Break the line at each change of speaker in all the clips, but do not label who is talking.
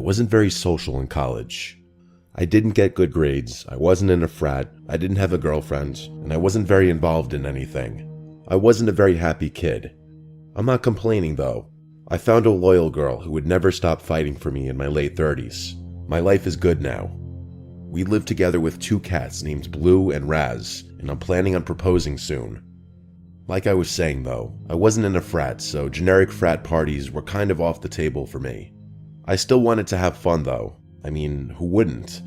wasn't very social in college. I didn't get good grades, I wasn't in a frat, I didn't have a girlfriend, and I wasn't very involved in anything. I wasn't a very happy kid. I'm not complaining though. I found a loyal girl who would never stop fighting for me in my late 30s. My life is good now. We live together with 2 cats named Blue and Raz, and I'm planning on proposing soon. Like I was saying though, I wasn't in a frat, so generic frat parties were kind of off the table for me. I still wanted to have fun though. I mean, who wouldn't?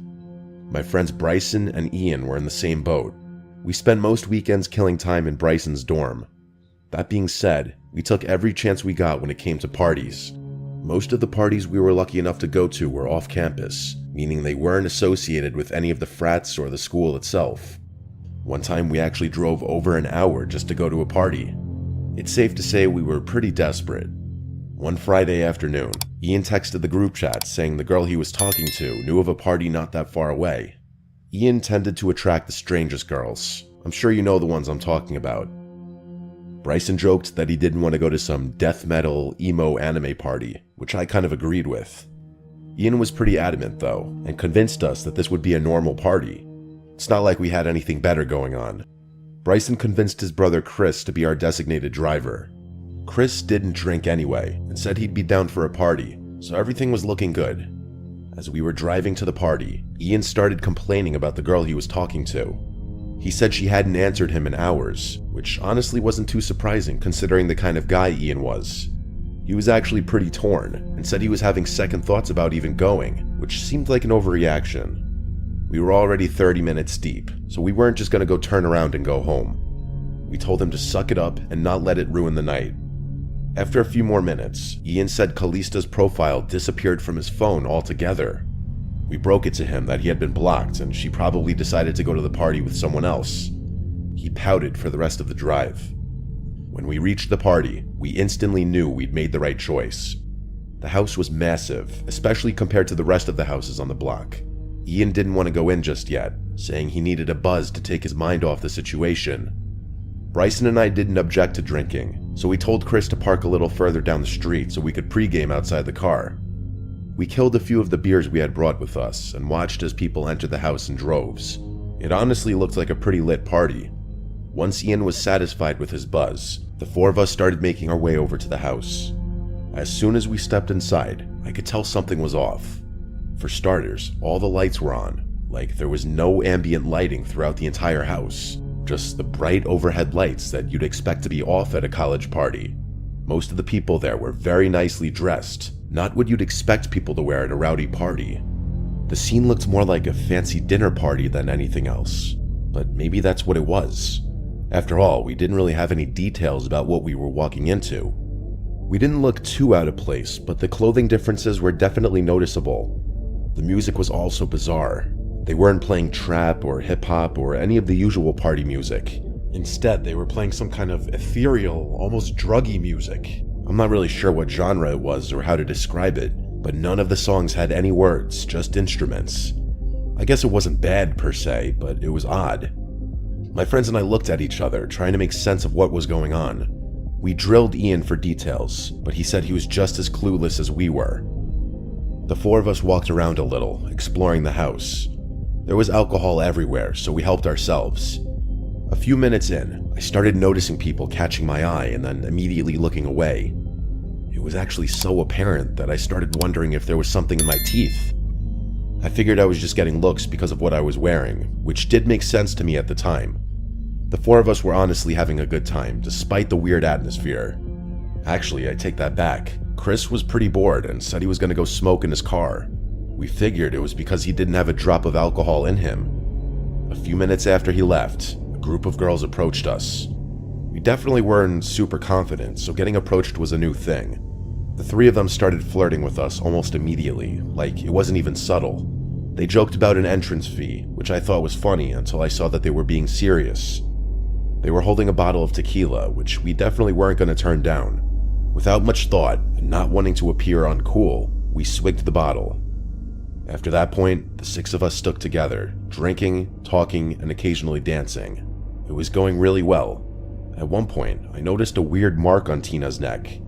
My friends Bryson and Ian were in the same boat. We spent most weekends killing time in Bryson's dorm. That being said, we took every chance we got when it came to parties. Most of the parties we were lucky enough to go to were off campus, meaning they weren't associated with any of the frats or the school itself. One time we actually drove over an hour just to go to a party. It's safe to say we were pretty desperate. One Friday afternoon, Ian texted the group chat saying the girl he was talking to knew of a party not that far away. Ian tended to attract the strangest girls. I'm sure you know the ones I'm talking about. Bryson joked that he didn't want to go to some death metal, emo anime party, which I kind of agreed with. Ian was pretty adamant though, and convinced us that this would be a normal party. It's not like we had anything better going on. Bryson convinced his brother Chris to be our designated driver. Chris didn't drink anyway, and said he'd be down for a party, so everything was looking good. As we were driving to the party, Ian started complaining about the girl he was talking to. He said she hadn't answered him in hours, which honestly wasn't too surprising considering the kind of guy Ian was. He was actually pretty torn, and said he was having second thoughts about even going, which seemed like an overreaction. We were already 30 minutes deep, so we weren't just gonna go turn around and go home. We told him to suck it up and not let it ruin the night. After a few more minutes, Ian said Callista's profile disappeared from his phone altogether. We broke it to him that he had been blocked and she probably decided to go to the party with someone else. He pouted for the rest of the drive. When we reached the party, we instantly knew we'd made the right choice. The house was massive, especially compared to the rest of the houses on the block. Ian didn't want to go in just yet, saying he needed a buzz to take his mind off the situation. Bryson and I didn't object to drinking, so we told Chris to park a little further down the street so we could pregame outside the car. We killed a few of the beers we had brought with us and watched as people entered the house in droves. It honestly looked like a pretty lit party. Once Ian was satisfied with his buzz, the 4 of us started making our way over to the house. As soon as we stepped inside, I could tell something was off. For starters, all the lights were on, like there was no ambient lighting throughout the entire house. Just the bright overhead lights that you'd expect to be off at a college party. Most of the people there were very nicely dressed, not what you'd expect people to wear at a rowdy party. The scene looked more like a fancy dinner party than anything else, but maybe that's what it was. After all, we didn't really have any details about what we were walking into. We didn't look too out of place, but the clothing differences were definitely noticeable. The music was also bizarre. They weren't playing trap or hip-hop or any of the usual party music. Instead, they were playing some kind of ethereal, almost druggy music. I'm not really sure what genre it was or how to describe it, but none of the songs had any words, just instruments. I guess it wasn't bad per se, but it was odd. My friends and I looked at each other, trying to make sense of what was going on. We drilled Ian for details, but he said he was just as clueless as we were. The 4 of us walked around a little, exploring the house. There was alcohol everywhere, so we helped ourselves. A few minutes in, I started noticing people catching my eye and then immediately looking away. It was actually so apparent that I started wondering if there was something in my teeth. I figured I was just getting looks because of what I was wearing, which did make sense to me at the time. The 4 of us were honestly having a good time, despite the weird atmosphere. Actually, I take that back. Chris was pretty bored and said he was going to go smoke in his car. We figured it was because he didn't have a drop of alcohol in him. A few minutes after he left, a group of girls approached us. We definitely weren't super confident, so getting approached was a new thing. The 3 of them started flirting with us almost immediately, like it wasn't even subtle. They joked about an entrance fee, which I thought was funny until I saw that they were being serious. They were holding a bottle of tequila, which we definitely weren't going to turn down. Without much thought, and not wanting to appear uncool, we swigged the bottle. After that point, the 6 of us stuck together, drinking, talking, and occasionally dancing. It was going really well. At one point, I noticed a weird mark on Tina's neck.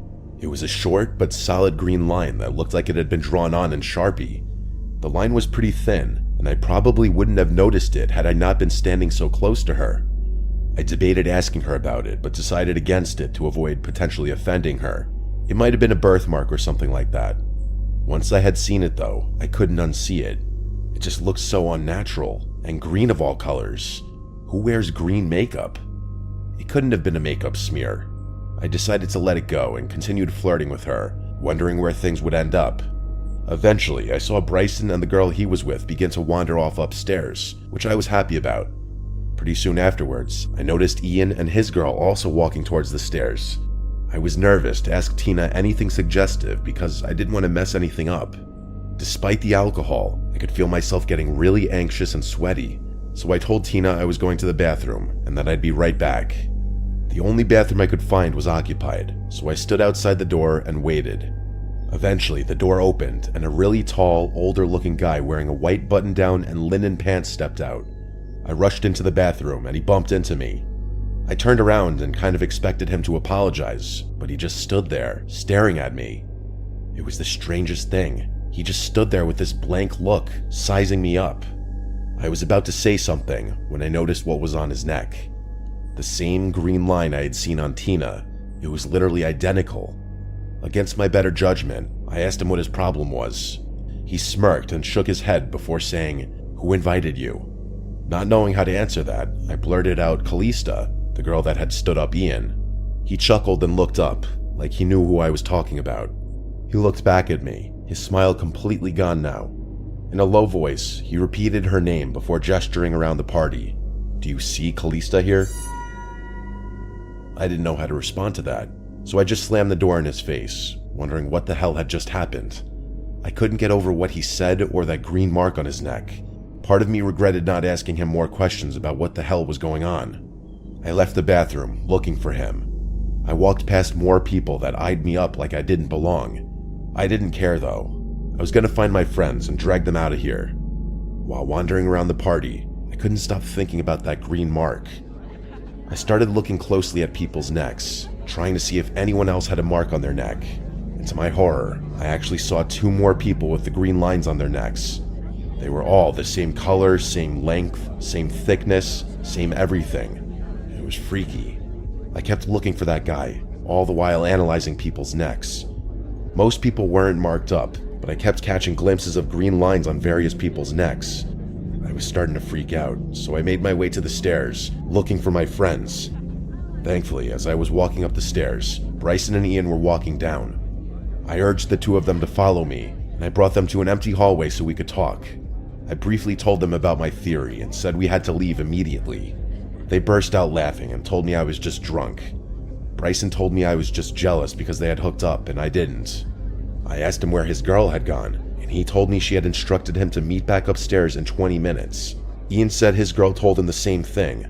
It was a short but solid green line that looked like it had been drawn on in Sharpie. The line was pretty thin, and I probably wouldn't have noticed it had I not been standing so close to her. I debated asking her about it, but decided against it to avoid potentially offending her. It might have been a birthmark or something like that. Once I had seen it though, I couldn't unsee it. It just looked so unnatural, and green of all colors. Who wears green makeup? It couldn't have been a makeup smear. I decided to let it go and continued flirting with her, wondering where things would end up. Eventually, I saw Bryson and the girl he was with begin to wander off upstairs, which I was happy about. Pretty soon afterwards, I noticed Ian and his girl also walking towards the stairs. I was nervous to ask Tina anything suggestive because I didn't want to mess anything up. Despite the alcohol, I could feel myself getting really anxious and sweaty, so I told Tina I was going to the bathroom and that I'd be right back. The only bathroom I could find was occupied, so I stood outside the door and waited. Eventually, the door opened and a really tall, older-looking guy wearing a white button-down and linen pants stepped out. I rushed into the bathroom and he bumped into me. I turned around and kind of expected him to apologize, but he just stood there, staring at me. It was the strangest thing. He just stood there with this blank look, sizing me up. I was about to say something when I noticed what was on his neck. The same green line I had seen on Tina. It was literally identical. Against my better judgment, I asked him what his problem was. He smirked and shook his head before saying, "Who invited you?" Not knowing how to answer that, I blurted out Callista, the girl that had stood up Ian. He chuckled and looked up, like he knew who I was talking about. He looked back at me, his smile completely gone now. In a low voice, he repeated her name before gesturing around the party. "Do you see Callista here?" I didn't know how to respond to that, so I just slammed the door in his face, wondering what the hell had just happened. I couldn't get over what he said or that green mark on his neck. Part of me regretted not asking him more questions about what the hell was going on. I left the bathroom, looking for him. I walked past more people that eyed me up like I didn't belong. I didn't care though. I was gonna find my friends and drag them out of here. While wandering around the party, I couldn't stop thinking about that green mark. I started looking closely at people's necks, trying to see if anyone else had a mark on their neck. And to my horror, I actually saw 2 more people with the green lines on their necks. They were all the same color, same length, same thickness, same everything. It was freaky. I kept looking for that guy, all the while analyzing people's necks. Most people weren't marked up, but I kept catching glimpses of green lines on various people's necks. I was starting to freak out, so I made my way to the stairs, looking for my friends. Thankfully, as I was walking up the stairs, Bryson and Ian were walking down. I urged the 2 of them to follow me, and I brought them to an empty hallway so we could talk. I briefly told them about my theory and said we had to leave immediately. They burst out laughing and told me I was just drunk. Bryson told me I was just jealous because they had hooked up and I didn't. I asked him where his girl had gone, and he told me she had instructed him to meet back upstairs in 20 minutes. Ian said his girl told him the same thing.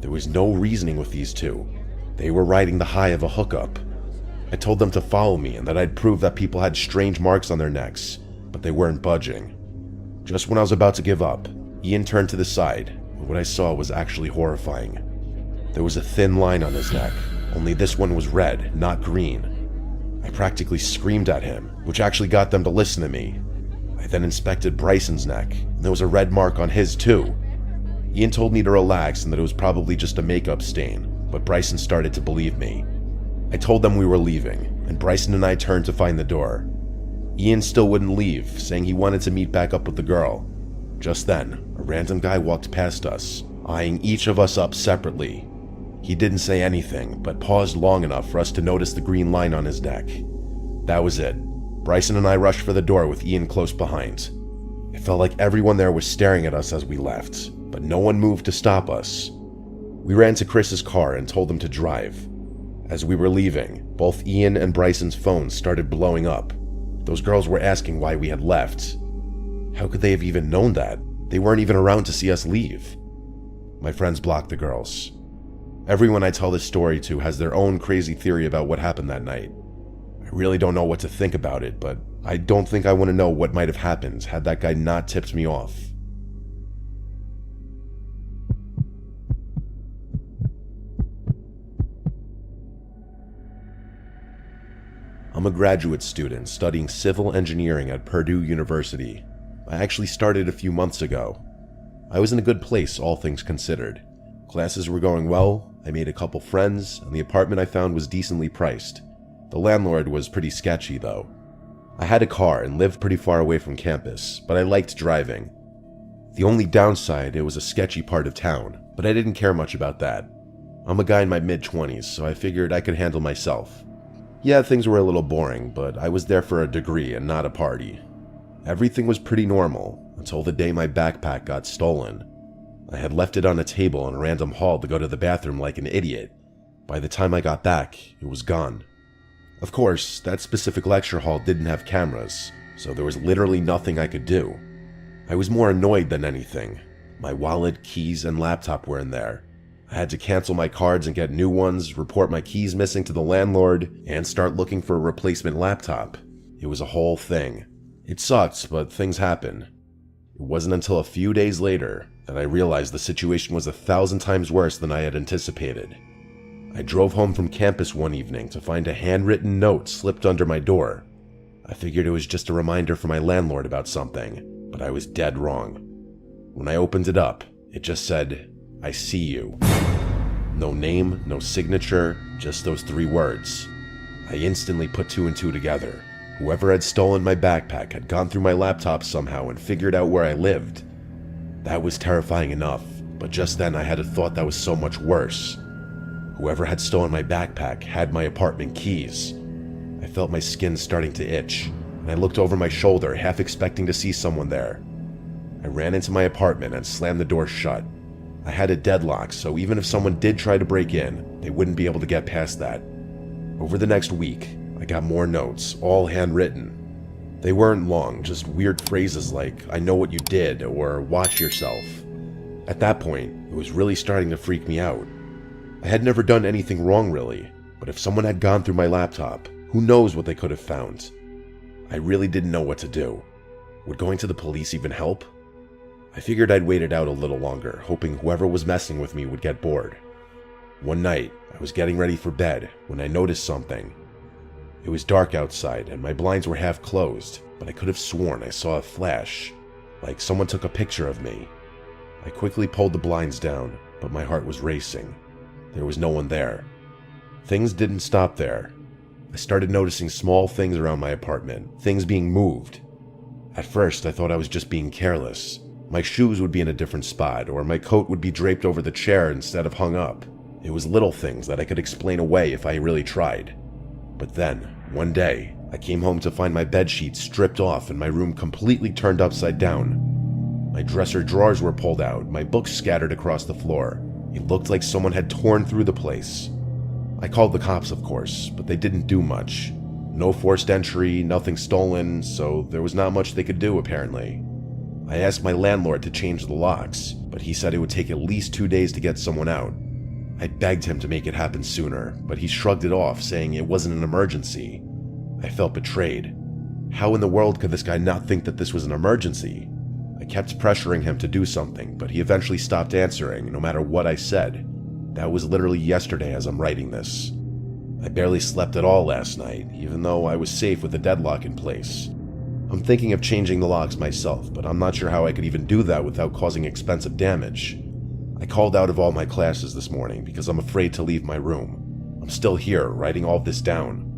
There was no reasoning with these 2. They were riding the high of a hookup. I told them to follow me and that I'd prove that people had strange marks on their necks, but they weren't budging. Just when I was about to give up, Ian turned to the side, and what I saw was actually horrifying. There was a thin line on his neck, only this one was red, not green. I practically screamed at him, which actually got them to listen to me. I then inspected Bryson's neck, and there was a red mark on his too. Ian told me to relax and that it was probably just a makeup stain, but Bryson started to believe me. I told them we were leaving, and Bryson and I turned to find the door. Ian still wouldn't leave, saying he wanted to meet back up with the girl. Just then, a random guy walked past us, eyeing each of us up separately. He didn't say anything, but paused long enough for us to notice the green line on his neck. That was it. Bryson and I rushed for the door with Ian close behind. It felt like everyone there was staring at us as we left, but no one moved to stop us. We ran to Chris's car and told him to drive. As we were leaving, both Ian and Bryson's phones started blowing up. Those girls were asking why we had left. How could they have even known that? They weren't even around to see us leave. My friends blocked the girls. Everyone I tell this story to has their own crazy theory about what happened that night. I really don't know what to think about it, but I don't think I want to know what might have happened had that guy not tipped me off. I'm a graduate student studying civil engineering at Purdue University. I actually started a few months ago. I was in a good place, all things considered. Classes were going well, I made a couple friends, and the apartment I found was decently priced. The landlord was pretty sketchy though. I had a car and lived pretty far away from campus, but I liked driving. The only downside, it was a sketchy part of town, but I didn't care much about that. I'm a guy in my mid-20s, so I figured I could handle myself. Yeah, things were a little boring, but I was there for a degree and not a party. Everything was pretty normal, until the day my backpack got stolen. I had left it on a table in a random hall to go to the bathroom like an idiot. By the time I got back, it was gone. Of course, that specific lecture hall didn't have cameras, so there was literally nothing I could do. I was more annoyed than anything. My wallet, keys, and laptop were in there. I had to cancel my cards and get new ones, report my keys missing to the landlord, and start looking for a replacement laptop. It was a whole thing. It sucked, but things happen. It wasn't until a few days later that I realized the situation was 1,000 times worse than I had anticipated. I drove home from campus one evening to find a handwritten note slipped under my door. I figured it was just a reminder from my landlord about something, but I was dead wrong. When I opened it up, it just said, "I see you." No name, no signature, just those 3 words. I instantly put 2 and 2 together. Whoever had stolen my backpack had gone through my laptop somehow and figured out where I lived. That was terrifying enough, but just then I had a thought that was so much worse. Whoever had stolen my backpack had my apartment keys. I felt my skin starting to itch, and I looked over my shoulder, half expecting to see someone there. I ran into my apartment and slammed the door shut. I had a deadlock, so even if someone did try to break in, they wouldn't be able to get past that. Over the next week, I got more notes, all handwritten. They weren't long, just weird phrases like, "I know what you did," or "watch yourself." At that point, it was really starting to freak me out. I had never done anything wrong really, but if someone had gone through my laptop, who knows what they could have found? I really didn't know what to do. Would going to the police even help? I figured I'd wait it out a little longer, hoping whoever was messing with me would get bored. One night, I was getting ready for bed when I noticed something. It was dark outside and my blinds were half closed, but I could have sworn I saw a flash, like someone took a picture of me. I quickly pulled the blinds down, but my heart was racing. There was no one there. Things didn't stop there. I started noticing small things around my apartment, things being moved. At first, I thought I was just being careless. My shoes would be in a different spot, or my coat would be draped over the chair instead of hung up. It was little things that I could explain away if I really tried. But then, one day, I came home to find my bedsheets stripped off and my room completely turned upside down. My dresser drawers were pulled out, my books scattered across the floor. It looked like someone had torn through the place. I called the cops, of course, but they didn't do much. No forced entry, nothing stolen, so there was not much they could do apparently. I asked my landlord to change the locks, but he said it would take at least 2 days to get someone out. I begged him to make it happen sooner, but he shrugged it off, saying it wasn't an emergency. I felt betrayed. How in the world could this guy not think that this was an emergency? I kept pressuring him to do something, but he eventually stopped answering, no matter what I said. That was literally yesterday as I'm writing this. I barely slept at all last night, even though I was safe with the deadlock in place. I'm thinking of changing the locks myself, but I'm not sure how I could even do that without causing expensive damage. I called out of all my classes this morning because I'm afraid to leave my room. I'm still here, writing all this down.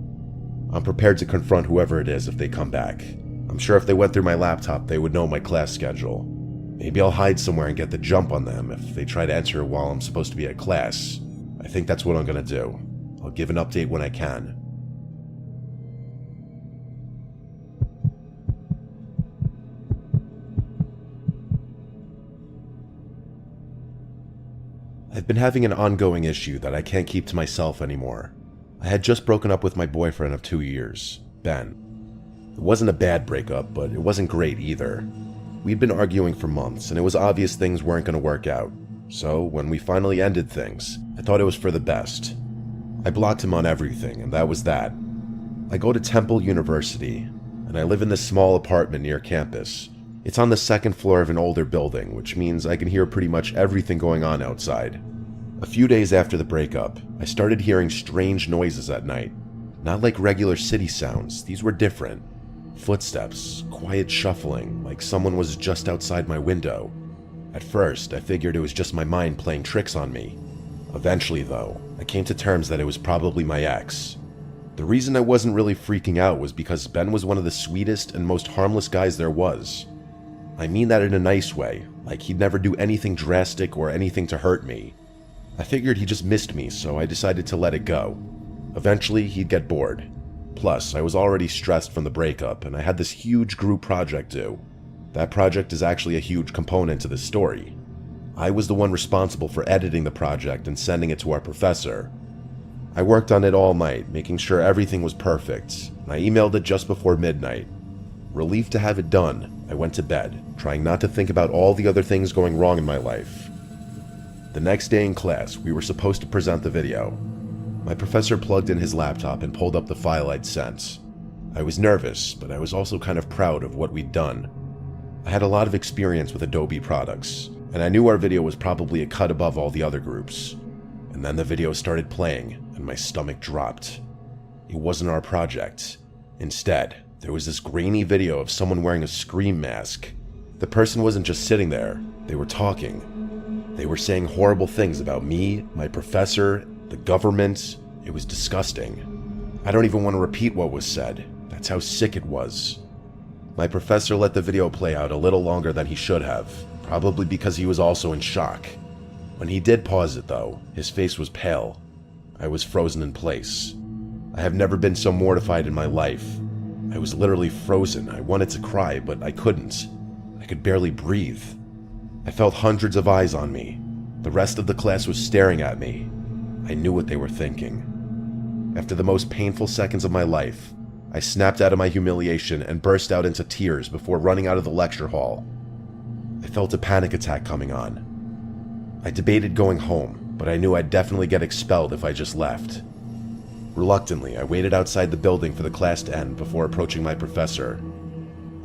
I'm prepared to confront whoever it is if they come back. I'm sure if they went through my laptop, they would know my class schedule. Maybe I'll hide somewhere and get the jump on them if they try to enter while I'm supposed to be at class. I think that's what I'm gonna do. I'll give an update when I can. I've been having an ongoing issue that I can't keep to myself anymore. I had just broken up with my boyfriend of 2 years, Ben. It wasn't a bad breakup, but it wasn't great either. We'd been arguing for months, and it was obvious things weren't going to work out. So, when we finally ended things, I thought it was for the best. I blocked him on everything, and that was that. I go to Temple University, and I live in this small apartment near campus. It's on the second floor of an older building, which means I can hear pretty much everything going on outside. A few days after the breakup, I started hearing strange noises at night. Not like regular city sounds, these were different. Footsteps, quiet shuffling, like someone was just outside my window. At first, I figured it was just my mind playing tricks on me. Eventually, though, I came to terms that it was probably my ex. The reason I wasn't really freaking out was because Ben was one of the sweetest and most harmless guys there was. I mean that in a nice way, like he'd never do anything drastic or anything to hurt me. I figured he just missed me, so I decided to let it go. Eventually, he'd get bored. Plus, I was already stressed from the breakup, and I had this huge group project due. That project is actually a huge component to this story. I was the one responsible for editing the project and sending it to our professor. I worked on it all night, making sure everything was perfect. I emailed it just before midnight. Relieved to have it done, I went to bed, trying not to think about all the other things going wrong in my life. The next day in class, we were supposed to present the video. My professor plugged in his laptop and pulled up the file I'd sent. I was nervous, but I was also kind of proud of what we'd done. I had a lot of experience with Adobe products, and I knew our video was probably a cut above all the other groups. And then the video started playing, and my stomach dropped. It wasn't our project. Instead, there was this grainy video of someone wearing a scream mask. The person wasn't just sitting there, they were talking. They were saying horrible things about me, my professor, the government. It was disgusting. I don't even want to repeat what was said. That's how sick it was. My professor let the video play out a little longer than he should have, probably because he was also in shock. When he did pause it though, his face was pale. I was frozen in place. I have never been so mortified in my life. I was literally frozen. I wanted to cry, but I couldn't. I could barely breathe. I felt hundreds of eyes on me. The rest of the class was staring at me. I knew what they were thinking. After the most painful seconds of my life, I snapped out of my humiliation and burst out into tears before running out of the lecture hall. I felt a panic attack coming on. I debated going home, but I knew I'd definitely get expelled if I just left. Reluctantly, I waited outside the building for the class to end before approaching my professor.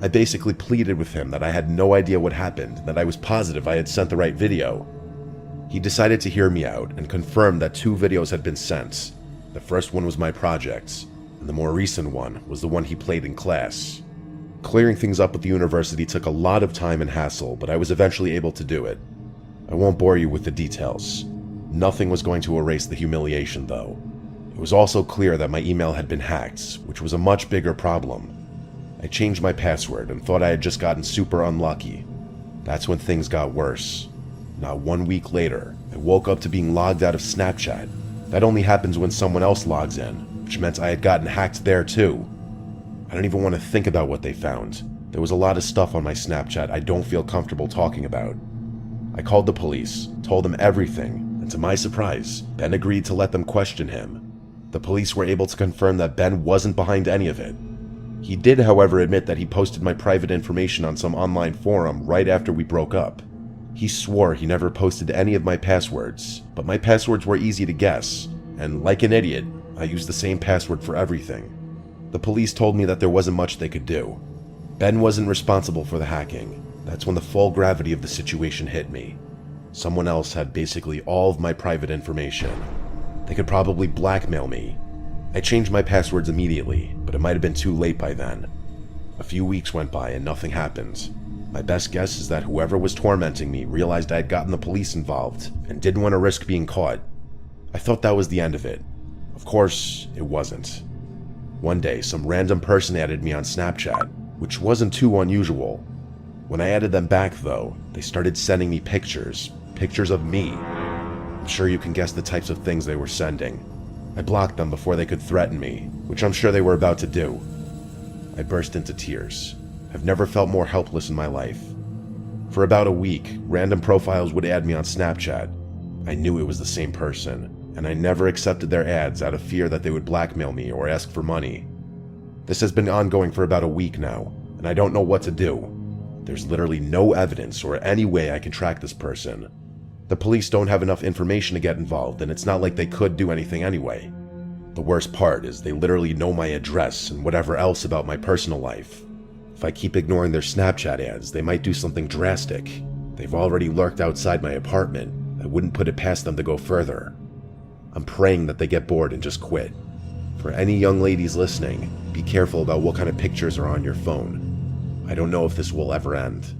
I basically pleaded with him that I had no idea what happened, and that I was positive I had sent the right video. He decided to hear me out and confirmed that 2 videos had been sent. The first one was my project, and the more recent one was the one he played in class. Clearing things up with the university took a lot of time and hassle, but I was eventually able to do it. I won't bore you with the details. Nothing was going to erase the humiliation, though. It was also clear that my email had been hacked, which was a much bigger problem. I changed my password and thought I had just gotten super unlucky. That's when things got worse. Not 1 week later, I woke up to being logged out of Snapchat. That only happens when someone else logs in, which meant I had gotten hacked there too. I don't even want to think about what they found. There was a lot of stuff on my Snapchat I don't feel comfortable talking about. I called the police, told them everything, and to my surprise, Ben agreed to let them question him. The police were able to confirm that Ben wasn't behind any of it. He did, however, admit that he posted my private information on some online forum right after we broke up. He swore he never posted any of my passwords, but my passwords were easy to guess, and like an idiot, I used the same password for everything. The police told me that there wasn't much they could do. Ben wasn't responsible for the hacking. That's when the full gravity of the situation hit me. Someone else had basically all of my private information. They could probably blackmail me. I changed my passwords immediately, but it might have been too late by then. A few weeks went by and nothing happened. My best guess is that whoever was tormenting me realized I had gotten the police involved and didn't want to risk being caught. I thought that was the end of it. Of course, it wasn't. One day, some random person added me on Snapchat, which wasn't too unusual. When I added them back, though, they started sending me pictures of me. I'm sure you can guess the types of things they were sending. I blocked them before they could threaten me, which I'm sure they were about to do. I burst into tears. I've never felt more helpless in my life. For about a week, random profiles would add me on Snapchat. I knew it was the same person, and I never accepted their ads out of fear that they would blackmail me or ask for money. This has been ongoing for about a week now, and I don't know what to do. There's literally no evidence or any way I can track this person. The police don't have enough information to get involved, and it's not like they could do anything anyway. The worst part is they literally know my address and whatever else about my personal life. If I keep ignoring their Snapchat ads, they might do something drastic. They've already lurked outside my apartment. I wouldn't put it past them to go further. I'm praying that they get bored and just quit. For any young ladies listening, be careful about what kind of pictures are on your phone. I don't know if this will ever end.